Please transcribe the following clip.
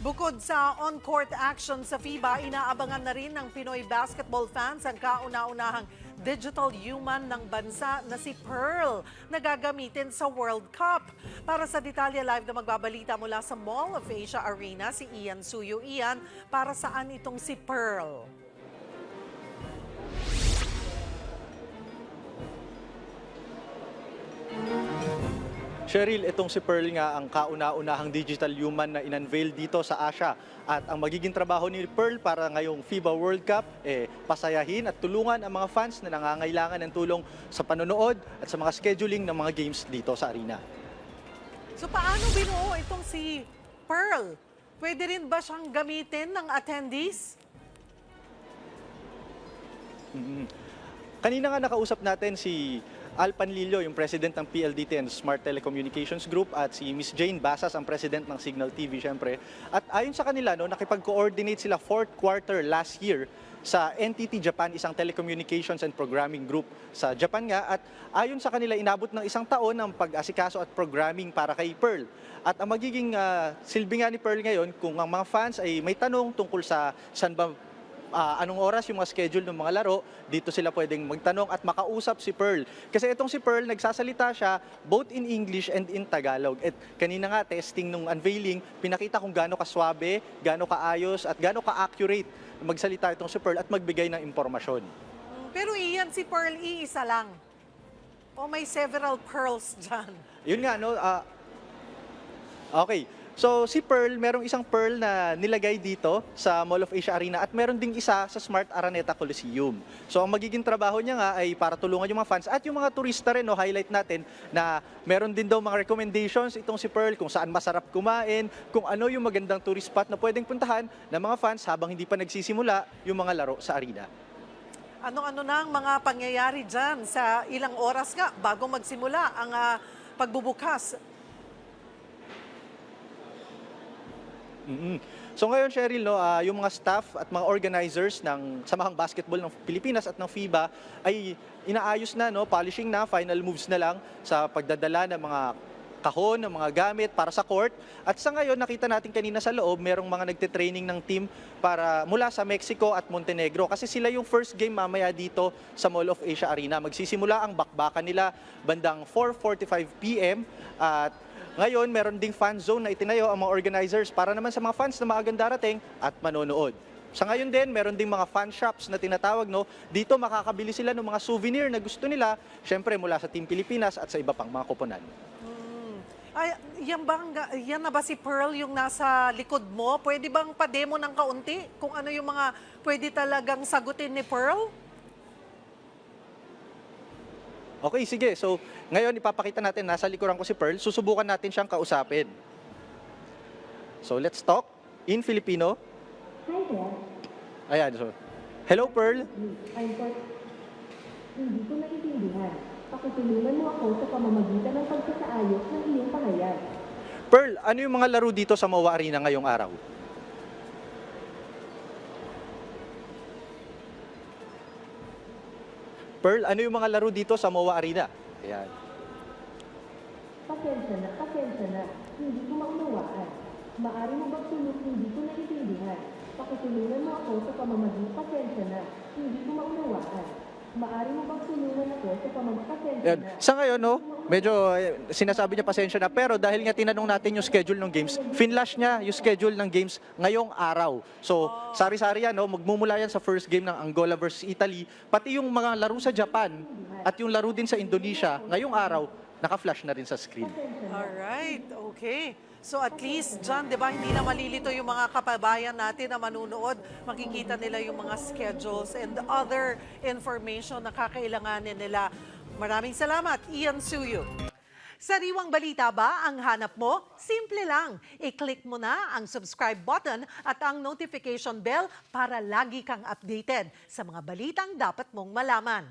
Bukod sa on-court action sa FIBA, inaabangan na rin ng Pinoy basketball fans ang kauna-unahang digital human ng bansa na si Pearl na gagamitin sa World Cup. Para sa detalye live na magbabalita mula sa Mall of Asia Arena, si Ian Suyo. Ian, para saan itong si Pearl? Cheryl, itong si Pearl nga ang kauna-unahang digital human na in-unveil dito sa Asia. At ang magiging trabaho ni Pearl para ngayong FIBA World Cup, pasayahin at tulungan ang mga fans na nangangailangan ng tulong sa panonood at sa mga scheduling ng mga games dito sa arena. So paano binuo itong si Pearl? Pwede rin ba siyang gamitin ng attendees? Kanina nga nakausap natin si Al Panlilio, yung president ng PLDT and Smart Telecommunications Group, at si Miss Jane Basas, ang president ng Signal TV, syempre. At ayon sa kanila, nakipag-coordinate sila fourth quarter last year sa NTT Japan, isang telecommunications and programming group sa Japan nga. At ayon sa kanila, inabot ng isang taon ang pag-asikaso at programming para kay Pearl. At ang magiging silbi nga ni Pearl ngayon, kung ang mga fans ay may tanong tungkol sa saan ba anong oras yung mga schedule ng mga laro, dito sila pwedeng magtanong at makausap si Pearl. Kasi itong si Pearl, nagsasalita siya both in English and in Tagalog. At kanina nga, testing nung unveiling, pinakita kung gaano kaswabe, gaano kaayos, at gaano ka-accurate magsalita itong si Pearl at magbigay ng impormasyon. Pero Ian, si Pearl, iisa lang. O may several pearls dyan? Yun nga, no? Okay. So si Pearl, merong isang Pearl na nilagay dito sa Mall of Asia Arena at meron ding isa sa Smart Araneta Coliseum. So ang magiging trabaho niya nga ay para tulungan yung mga fans at yung mga turista rin, highlight natin na meron din daw mga recommendations itong si Pearl kung saan masarap kumain, kung ano yung magandang tourist spot na pwedeng puntahan ng mga fans habang hindi pa nagsisimula yung mga laro sa arena. Ano-ano na ang mga pangyayari dyan sa ilang oras nga bago magsimula ang pagbubukas? So ngayon, Cheryl, yung mga staff at mga organizers ng Samahang Basketball ng Pilipinas at ng FIBA ay inaayos na, polishing na, final moves na lang sa pagdadala ng mga kahon, ng mga gamit para sa court. At sa ngayon, nakita natin kanina sa loob, merong mga nagte-training ng team para mula sa Mexico at Montenegro. Kasi sila yung first game mamaya dito sa Mall of Asia Arena. Magsisimula ang bakbakan nila bandang 4:45 p.m. At ngayon, meron ding fan zone na itinayo ang mga organizers para naman sa mga fans na maagang darating at manonood. Sa ngayon din, meron ding mga fan shops na tinatawag, Dito makakabili sila ng mga souvenir na gusto nila, syempre mula sa Team Pilipinas at sa iba pang mga koponan. Ay, yan na ba si Pearl yung nasa likod mo? Pwede bang pa-demo ng kaunti kung ano yung mga pwede talagang sagutin ni Pearl? Okay, sige. So, ngayon ipapakita natin, nasa likuran ko si Pearl. Susubukan natin siyang kausapin. So, let's talk in Filipino. Hi there. Ayan. So, hello, Pearl. Hindi ko naiintindihan. Pakitulungan mo ako sa pamamagitan ng pagsasaayos ng iyong pahayag. Pearl, ano yung mga laro dito sa MOA Arena ngayong araw? Pearl, ano yung mga laro dito sa MOA Arena? Ayan. Pasensya na. Hindi ko maunawaan. Maari mo bang tulog hindi ko naiintindihan? Pakitulungan mo ako sa pamamagitan. Pasensya na. Hindi ko maunawaan. Maari mo bang tulungan ako sa pamamagitan? Ayan. Sa ngayon, medyo sinasabi niya pasensya na, pero dahil nga tinanong natin yung schedule ng games, finlash niya yung schedule ng games ngayong araw. So, sari-sari yan, magmumula yan sa first game ng Angola versus Italy, pati yung mga laro sa Japan at yung laro din sa Indonesia, ngayong araw, naka-flash na rin sa screen. Alright, okay. So at least dyan, di ba, hindi na malilito yung mga kababayan natin na manunood. Makikita nila yung mga schedules and other information na kakailanganin nila. Maraming salamat, Ian Suyo. Sariwang balita ba ang hanap mo? Simple lang. I-click mo na ang subscribe button at ang notification bell para lagi kang updated sa mga balitang dapat mong malaman.